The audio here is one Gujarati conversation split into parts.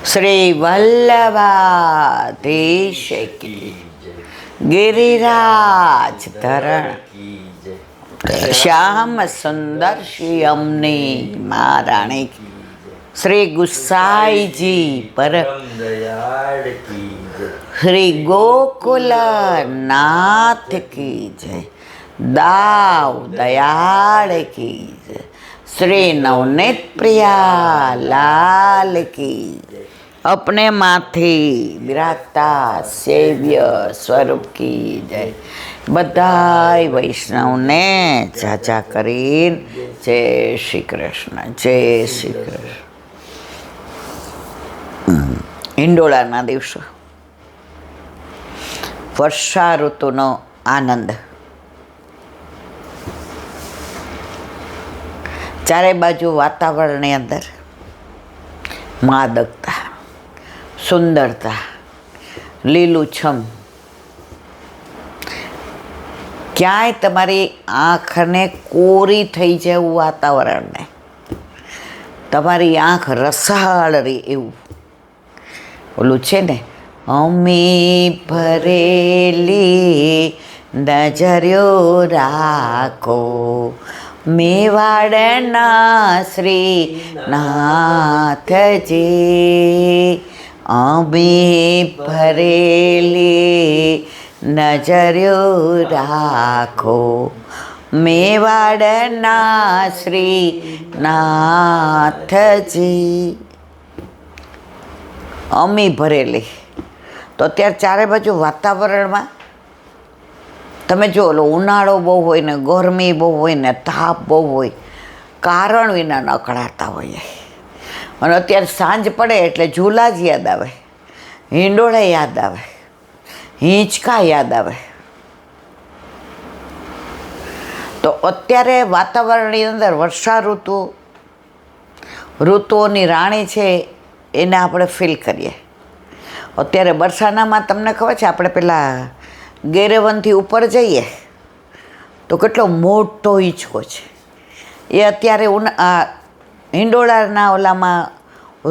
શ્રી વલ્લભાધીશ કી ગિરિરાજ ધરણ શ્યામ સુંદર શ્રી અમની મહારાણી શ્રી ગુસાઈજી પર શ્રી ગોકુલનાથ કી જય દાવ દયાળ કી જય श्री नवनीत प्रिया लाल की अपने माथे विराजता सेव्य स्वरूप की जय बधाई वैष्णव ने चाचा करीन जय श्री कृष्ण जय श्री कृष्ण। हिंडोळाना दिवसो वर्षा ऋतुनो आनंद। ચારે બાજુ વાતાવરણની અંદર માદકતા, સુંદરતા, લીલુંછમ, ક્યાંય તમારી આંખને કોરી થઈ જાય એવું વાતાવરણ ને તમારી આંખ રસાળ રહે એવું ઓલું છે ને, અમી ભરેલી નજર્યો રાખો મેવાડના શ્રી નાથજી, અમે ભરેલી નજર્યો રાખો મેવાડના શ્રી નાથજી। અમી ભરેલી તો અત્યારે ચારે બાજુ વાતાવરણમાં તમે જો લો, ઉનાળો બહુ હોય ને ગરમી બહુ હોય ને તાપ બહુ હોય, કારણ વિના ન અકળાતા હોઈએ। અને અત્યારે સાંજ પડે એટલે ઝૂલા જ યાદ આવે, હિંડોળા યાદ આવે, હિંચકા યાદ આવે। તો અત્યારે વાતાવરણની અંદર વર્ષા ઋતુઓની રાણી છે એને આપણે ફીલ કરીએ। અત્યારે બરસાનામાં તમને ખબર છે, આપણે પેલા ગેરેવનથી ઉપર જઈએ તો કેટલો મોટો હિંચકો છે, એ અત્યારે હિંડોળાના ઓલામાં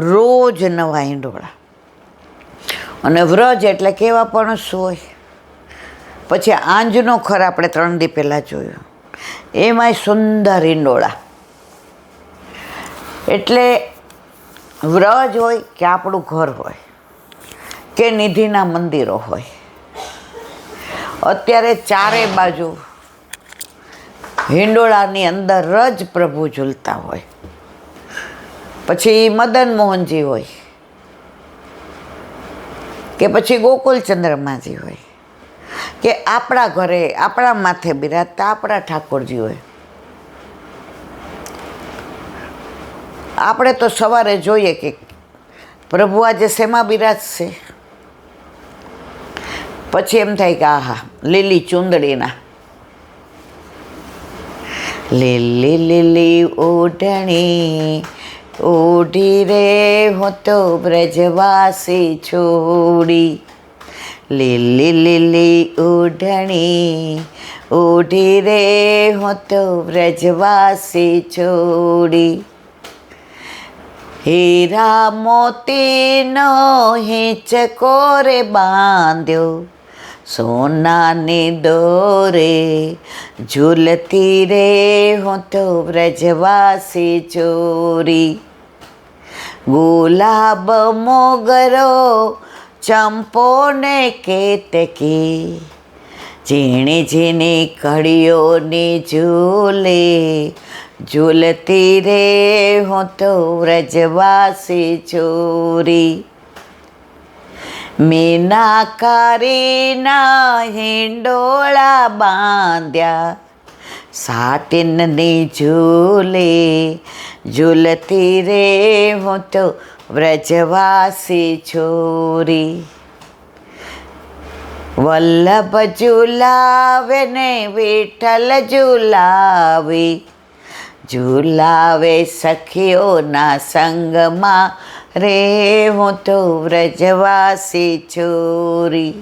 રોજ નવા હિંડોળા, અને વ્રજ એટલે કેવા પણ શું હોય। પછી આંજનો ખર આપણે 3 દી પહેલાં જોયું, એમાંય સુંદર હિંડોળા। એટલે વ્રજ હોય કે આપણું ઘર હોય કે નિધિના મંદિરો હોય, અત્યારે ચારે બાજુ હિંડોળાની અંદર જ પ્રભુ ઝૂલતા હોય। પછી મદન મોહનજી હોય કે પછી ગોકુલચંદ્રમાજી હોય કે આપણા ઘરે આપણા માથે બિરાજતા આપણા ઠાકોરજી હોય। આપણે તો સવારે જોઈએ કે પ્રભુ આજે શેમાં બિરાજશે, પછી એમ થાય કે આહા લીલી ચૂંદડીના, લીલી લીલી ઓઢણી ઓઢી રે હું તો બ્રજવાસી છોડી, લીલી લીલી ઓઢણી ઓઢી રે હું તો બ્રજવાસી છોડી, હીરા મોતીનો હિંચકો રે બાંધ્યો સોનાની દોરે ઝૂલતી રે હું તો બ્રજવાસી ચોરી, ગુલાબ મોગરો ચંપો ને કેતકી ઝીણી ઝીણી કળીઓની ઝૂલે ઝૂલતી રે હું તો વ્રજવાસી ચોરી, મીનાકારીના હિંડોળા બાંધ્યા સાટિનની ઝૂલે ઝૂલતી રે હું તો વ્રજવાસી છોરી, વલ્લભ ઝૂલાવે ને વિઠ્ઠલ ઝૂલાવે ઝૂલાવે સખીઓના સંગમાં રે હું તો વ્રજવાસી છોરી,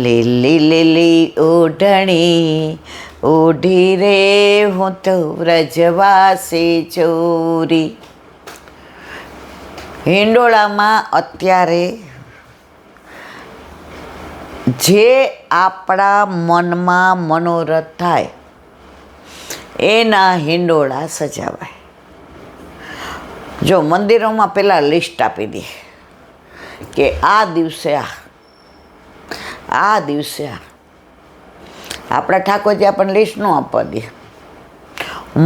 લીલી લીલી ઓઢણી ઓઢી રે હું તો વ્રજવાસી છોરી। હિંડોળામાં અત્યારે જે આપણા મનમાં મનોરથ થાય એના હિંડોળા સજાવાય. જો મંદિરોમાં પહેલાં લિસ્ટ આપી દે કે આ દિવસે આ દિવસે આપણા ઠાકોરજી આપણને લિસ્ટ ન આપવા દે.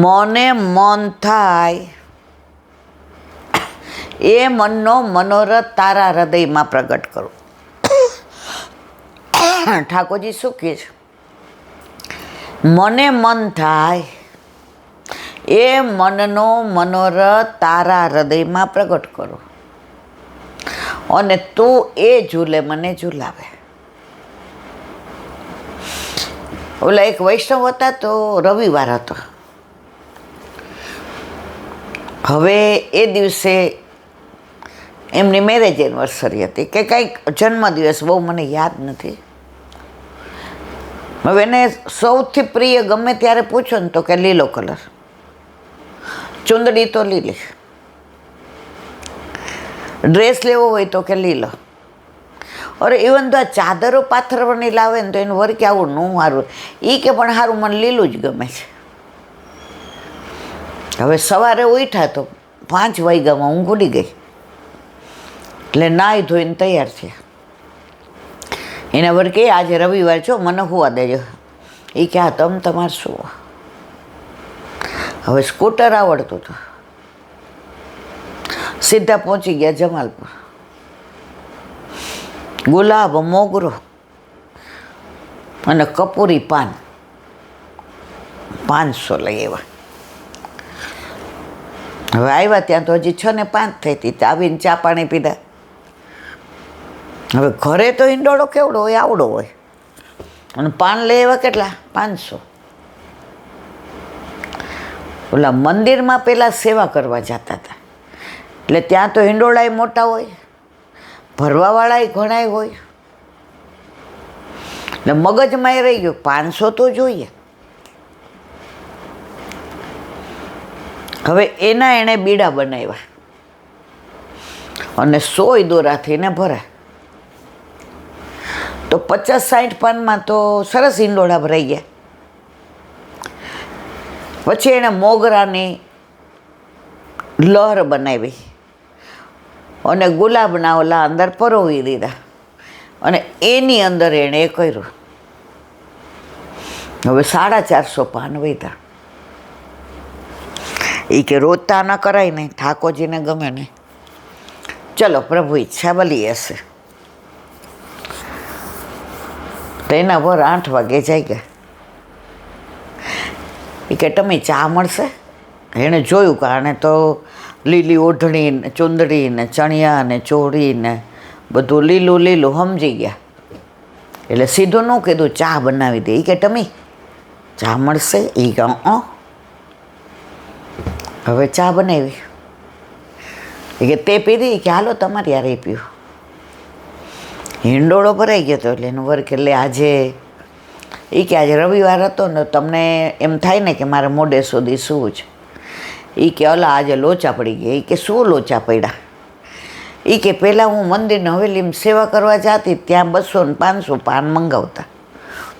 મને મન થાય એ મનનો મનોરથ તારા હૃદયમાં પ્રગટ કરો. ઠાકોરજી શું કહે છે? મને મન થાય એ મનનો મનોરથ તારા હૃદયમાં પ્રગટ કરો અને તું એ ઝૂલે મને ઝૂલાવે. ઓલા એક વૈષ્ણવ હતા તો રવિવાર હતો. હવે એ દિવસે એમની મેરેજ એનિવર્સરી હતી કે કંઈક જન્મદિવસ, બહુ મને યાદ નથી. હવે એને સૌથી પ્રિય ગમે ત્યારે પૂછો ને તો કે લીલો કલર, ચુંદડી તો લીલી, ડ્રેસ લેવો હોય તો કે લીલો. અરે ઇવન તો આ ચાદરો પાથરવાની લાવે ને તો એનું વર્ક આવું ન સારું, એ કે પણ સારું મને લીલું જ ગમે છે. હવે સવારે ઉઠ્યા તો 5 વાગ્યામાં ઊંઘ ઉડી ગઈ, એટલે નાહી ધોઈને તૈયાર થયા. એના વર્ક એ આજે રવિવાર છો મને સુવા દેજો. એ કે હા તમારે શું. હવે સ્કૂટર આવડતું હતું, સીધા પહોંચી ગયા જમાલપુર. ગુલાબ, મોગરો અને કપૂરી પાન 500 લઈ આવ્યા. હવે આવ્યા ત્યાં તો હજી 6 ને 5 થઈ હતી. આવીને ચા પાણી પીધા. હવે ઘરે તો હિંડોળો કેવડો હોય, આવડો હોય, અને પાન લઈ આવ્યા કેટલા? 500. ઓલા મંદિરમાં પહેલાં સેવા કરવા જતા હતા, એટલે ત્યાં તો હિંડોળાય મોટા હોય, ભરવાવાળાય ઘણાય હોય, એટલે મગજમાં એ રહી ગયું 500 તો જોઈએ. હવે એના એણે બીડા બનાવ્યા અને 100 દોરાથી એને ભરાય તો 50-60 પાનમાં તો સરસ હિંડોળા ભરાઈ ગયા. પછી એણે મોગરાની લહેર બનાવી અને ગુલાબના ઓલા અંદર પરોવી દીધા અને એની અંદર એણે એ કર્યું. હવે 450 પાન વધ્યા. એ કે રોતા ન કરાય નહીં, ઠાકોરજીને ગમે નહીં, ચલો પ્રભુ ઈચ્છા બલી હશે. તો એના પર 8 વાગે જઈ ગયા. એ કે તમે ચા મળશે? એણે જોયું કે આણે તો લીલી ઓઢણી ને ચુંદડી ને ચણિયા ને ચોળી ને બધું લીલું લીલું સમજી ગયા. એટલે સીધું ન કીધું ચા બનાવી દે. એ કે તમે ચા મળશે? એ કે હવે ચા બનાવી. એ કે તે પીધી? કે હાલો તમારી યારે પીવું. હિંડોળો ભરાઈ ગયો હતો એટલે એનું વર્ક. એટલે આજે એ કે આજે રવિવાર હતો ને તમને એમ થાય ને કે મારે મોડે સુધી સૂવું છે. એ કે અલા આજે લોચા પડી ગયા. એ કે શું લોચા પડ્યા? એ કે પહેલાં હું મંદિરને હવેલીમાં સેવા કરવા જતી, ત્યાં 200 ને 500 પાન મંગાવતા,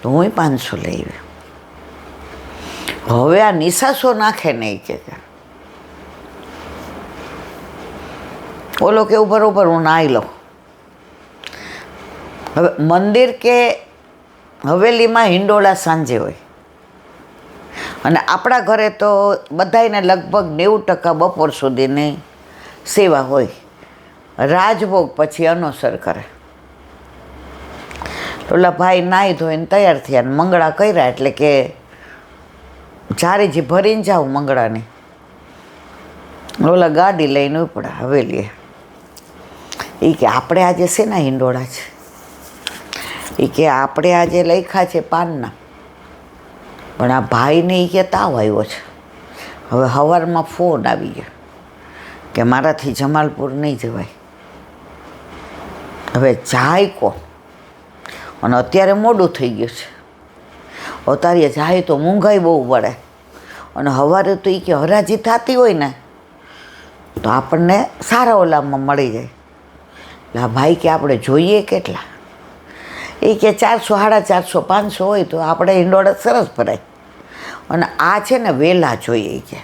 તો હું 500 લઈ આવી. હવે આ નિશાસો નાખે નહીં કે ઓલો કેવું બરોબર હું નાહી લઉં. હવે મંદિર કે હવેલીમાં હિંડોળા સાંજે હોય અને આપણા ઘરે તો બધાને લગભગ 90% બપોર સુધીની સેવા હોય. રાજભોગ પછી અનોસર કરે. ઓલા ભાઈ નાહી ધોઈને તૈયાર થયા ને મંગળા કર્યા. એટલે કે જારીજી ભરીને જાઉં મંગળાની. ઓલા ગાડી લઈને ઉપડા હવેલીએ. એ કે આપણે આજે શેના હિંડોળા છે? એ કે આપણે આજે લખ્યા છે પાનના, પણ આ ભાઈને એ કે તાવ આવ્યો છે. હવે સવારમાં ફોન આવી ગયો કે મારાથી જમાલપુર નહીં જવાય. હવે જાય કોણ? અને અત્યારે મોડું થઈ ગયું છે. અતારે જાય તો મોંઘાઈ બહુ પડે અને સવારે તો એ કે હરાજી થતી હોય ને તો આપણને સારા ઓલામાં મળી જાય. એટલે આ ભાઈ કે આપણે જોઈએ કેટલા? એ કે 400, 450, 500 હોય તો આપણે હિંડોળા સરસ ભરાય. અને આ છે ને વેલા જોઈએ કે,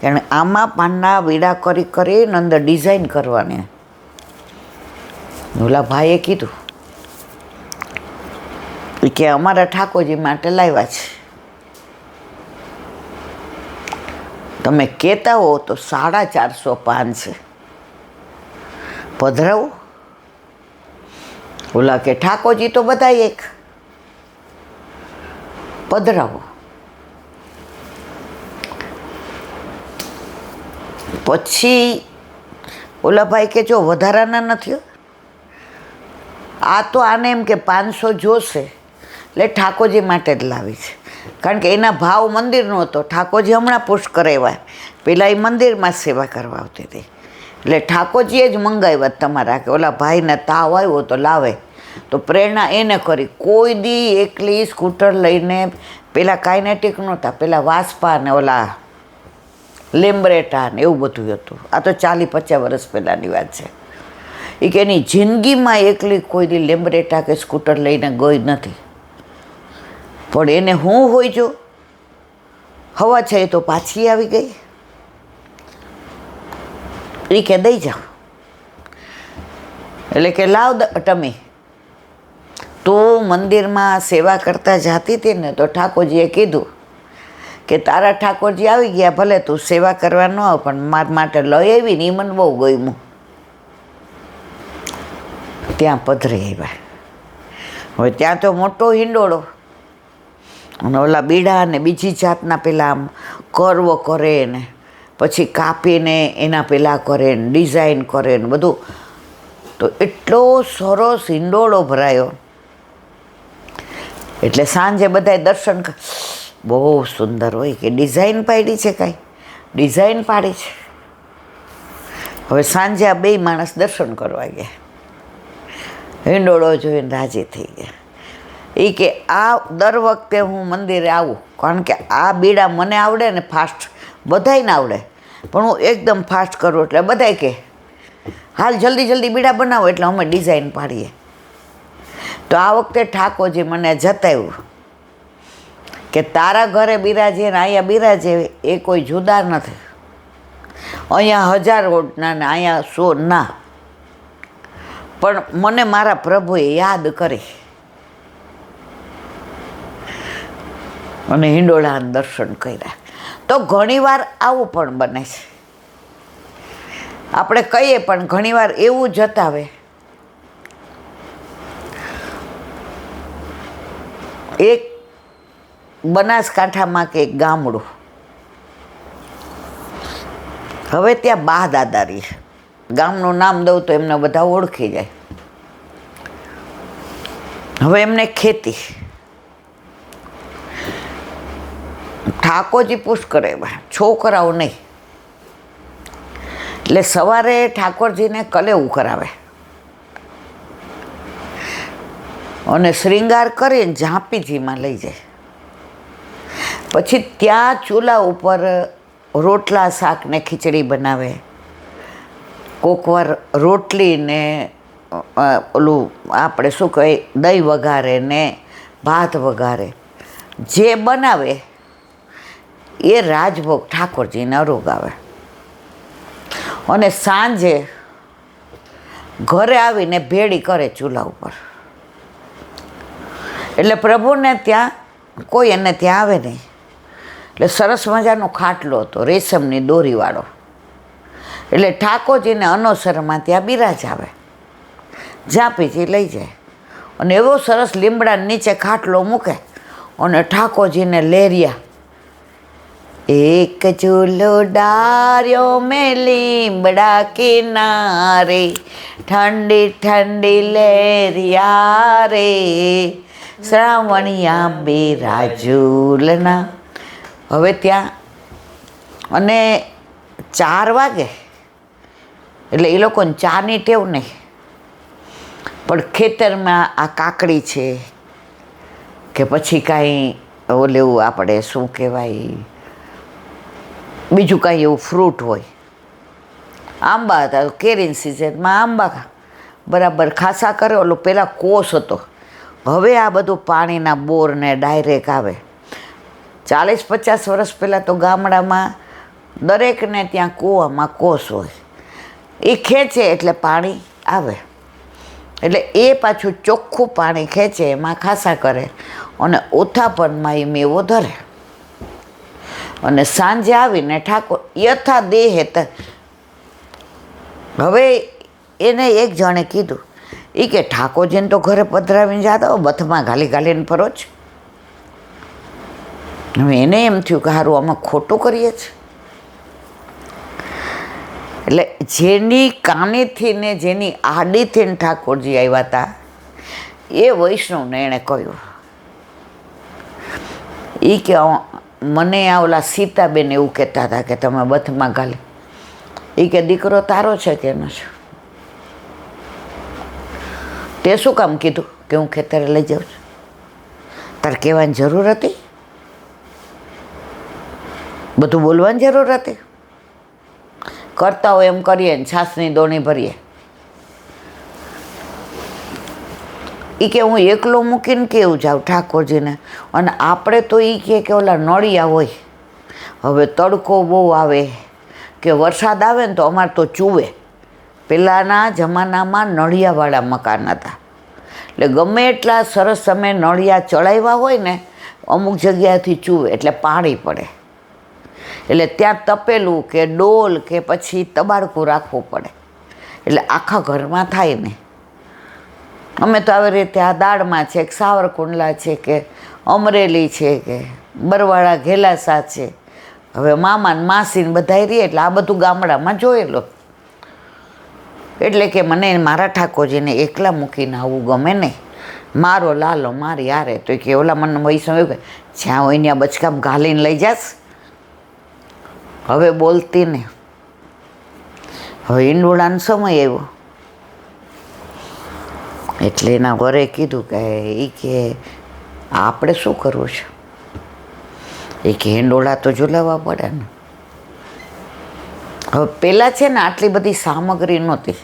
કારણ આમાં પાનના વીડા કરી કરીને અંદર ડિઝાઇન કરવાની. ઓલા ભાઈએ કીધું કે અમારા ઠાકોરજી માટે લાવ્યા છે, તમે કહેતા હો તો 450 પાન છે, પધરાવું? ઓલા કે ઠાકોરજી તો બધા એક, પધરાવો. પછી ઓલા ભાઈ કે જો વધારાના નથી, આ તો આને એમ કે 500 જોશે એટલે ઠાકોરજી માટે જ લાવી છે. કારણ કે એના ભાવ મંદિરનો હતો, ઠાકોરજી હમણાં પુશ કરાવ્યા, પેલા એ મંદિરમાં સેવા કરવા આવતી હતી, એટલે ઠાકોરજીએ જ મંગાવ્યા તમારા. કે ઓલા ભાઈને તાવ આવ્યો તો લાવે, તો પ્રેરણા એને કરી. કોઈ દી એકલી સ્કૂટર લઈને, પેલા કાઇનેટિક નહોતા, પેલા વાસ્પા ને ઓલા લેમ્બ્રેટા ને એવું બધું હતું. આ તો 40-50 વર્ષ પહેલાંની વાત છે. એ કે એની જિંદગીમાં એકલી કોઈ દી લેમ્બ્રેટા કે સ્કૂટર લઈને ગઈ નથી. પણ એને હું હોય જો હવા છે તો પાછી આવી ગઈ. એ કે દઈ જાઓ. એટલે કે લાવ ટમી, તું મંદિરમાં સેવા કરતા જાતી હતી ને, તો ઠાકોરજીએ કીધું કે તારા ઠાકોરજી આવી ગયા, ભલે તું સેવા કરવા ન આવ, પણ મારા માટે લઈ આવી ને એ મને બહુ ગમ્યું. ત્યાં પધરી આવ્યા. હવે ત્યાં તો મોટો હિંડોળો, અને ઓલા બીડા ને બીજી જાતના પેલા આમ કર્વ કરે ને પછી કાપીને એના પેલા કરે ને ડિઝાઇન કરે ને બધું. તો એટલો સરસ હિંડોળો ભરાયો. એટલે સાંજે બધાએ દર્શન, બહુ સુંદર હોય કે ડિઝાઇન પાડી છે, કાંઈ ડિઝાઇન પાડી છે. હવે સાંજે આ 2 માણસ દર્શન કરવા ગયા, હિંડોળો જોઈને રાજી થઈ ગયા. એ કે આ દર વખતે હું મંદિરે આવું, કારણ કે આ બીડા મને આવડે ને ફાસ્ટ, બધાયને આવડે, પણ હું એકદમ ફાસ્ટ કરું. એટલે બધાય કે હાલ જલ્દી બીડા બનાવો, એટલે અમે ડિઝાઇન પાડીએ. તો આ વખતે ઠાકોરજી મને જતાવ્યું કે તારા ઘરે બિરાજે ને અહીંયા બિરાજે એ કોઈ જુદા નથી. અહીંયા 1000 ઓટના ને અહીંયા 100 ના, પણ મને મારા પ્રભુએ યાદ કરી અને હિંડોળાના દર્શન કર્યા. તો ઘણીવાર આવું પણ બને છે. આપણે કહીએ પણ ઘણીવાર એવું જતાવે. એક બનાસકાંઠામાં કે એક ગામડું, હવે ત્યાં બા દાદારી, ગામનું નામ દઉં તો એમને બધા ઓળખી જાય. હવે એમને ખેતી, ઠાકોરજી પુષ્કર એવા છોકરાઓ નહીં, એટલે સવારે ઠાકોરજીને કલેવું કરાવે અને શ્રૃંગાર કરીને ઝાંપીજીમાં લઈ જાય. પછી ત્યાં ચૂલા ઉપર રોટલા શાક ને ખીચડી બનાવે, કોકવાર રોટલી ને ઓલું આપણે શું કહેવાય દહીં વઘારે ને ભાત વઘારે, જે બનાવે એ રાજભોગ ઠાકોરજીને અરોગાવે. અને સાંજે ઘરે આવીને ભેળી કરે ચૂલા ઉપર. એટલે પ્રભુને ત્યાં કોઈ એને ત્યાં આવે નહીં. એટલે સરસ મજાનો ખાટલો હતો રેશમની દોરીવાળો. એટલે ઠાકોરજીને અનોસરમાં ત્યાં બિરાજાવે, ઝાંપીથી લઈ જાય. અને એવો સરસ લીમડા નીચે ખાટલો મૂકે અને ઠાકોરજીને લેરિયા, એક ચૂલો ડાર્યો મેં લીમડા કિનારે, ઠંડી ઠંડી લેરિયા રે, શ્રાવણિયા બિરાજુલના. હવે ત્યાં અને 4 વાગે એટલે એ લોકોને ચાની ટેવ નહીં, પણ ખેતરમાં આ કાકડી છે કે પછી કાંઈ ઓલેવું આપણે શું કહેવાય બીજું કાંઈ એવું ફ્રૂટ હોય આંબા હતા, કેરીની સિઝનમાં આંબા બરાબર ખાસા કરે. ઓલો પહેલાં કોસ હતો, હવે આ બધું પાણીના બોરને ડાયરેક્ટ આવે. 40-50 વર્ષ પહેલાં તો ગામડામાં દરેકને ત્યાં કૂવામાં કોસ હોય, એ ખેંચે એટલે પાણી આવે. એટલે એ પાછું ચોખ્ખું પાણી ખેંચે, એમાં ખાસા કરે અને ઓથાપનમાં એ મેવો ધરે. અને સાંજે આવીને ઠાકોર યથા દેહે હવે એને એક જણે કીધું, એ કે ઠાકોરજીને તો ઘરે પધરાવીને જતા હો, બથમાં ઘાલીને ફરો જ. હવે એને એમ થયું કે સારું અમે ખોટું કરીએ છીએ. એટલે જેની કાનેથી ને જેની આડીથી ને ઠાકોરજી આવ્યા હતા એ વૈષ્ણવને એણે કહ્યું, એ કે મને આ ઓલા સીતાબેન એવું કહેતા હતા કે તમે બથમાં ઘાલી. એ કે દીકરો તારો છે કે એનો છે? તે શું કામ કીધું કે હું ખેતરે લઈ જાઉં છું? તારે કહેવાની જરૂર હતી? બધું બોલવાની જરૂર હતી? કરતા હોય એમ કરીએ ને છાસની દોણી ભરીએ. એ કે હું એકલો મૂકીને કેવું જાઉં ઠાકોરજીને? અને આપણે તો એ કે ઓલા નળિયા હોય, હવે તડકો બહુ આવે કે વરસાદ આવે ને તો અમારે તો ચૂવે. પહેલાંના જમાનામાં નળિયાવાળા મકાન હતા, એટલે ગમે એટલા સરસ તમે નળિયા ચડાવ્યા હોય ને અમુક જગ્યાએથી ચૂવે એટલે પાણી પડે. એટલે ત્યાં તપેલું કે ડોલ કે પછી તબાડકું રાખવું પડે, એટલે આખા ઘરમાં થાય ને. અમે તો આવી રીતે આ દાળમાં છે કે સાવરકુંડલા છે કે અમરેલી છે કે બરવાળા ઘેલાસા છે, હવે મામા ને માસી ને બધાય રહીએ એટલે આ બધું ગામડામાં જોયેલો. એટલે કે મને મારા ઠાકોરજીને એકલા મૂકીને આવવું ગમે નહીં, મારો લાલો મારી હારે. તો કે ઓલા મને વૈષ્ણવ એવું કે જ્યાં હોય ત્યાં બચકામ ઘાલીને લઈ જાસ. હવે બોલતી ને હવે ઈંડોળાનો સમય આવ્યો એટલે એના વરે કીધું કે એ કે આપણે શું કરવું છે? એ કે હિંડોળા તો ઝુલાવવા પડે ને. હવે પહેલાં છે ને આટલી બધી સામગ્રી નહોતી,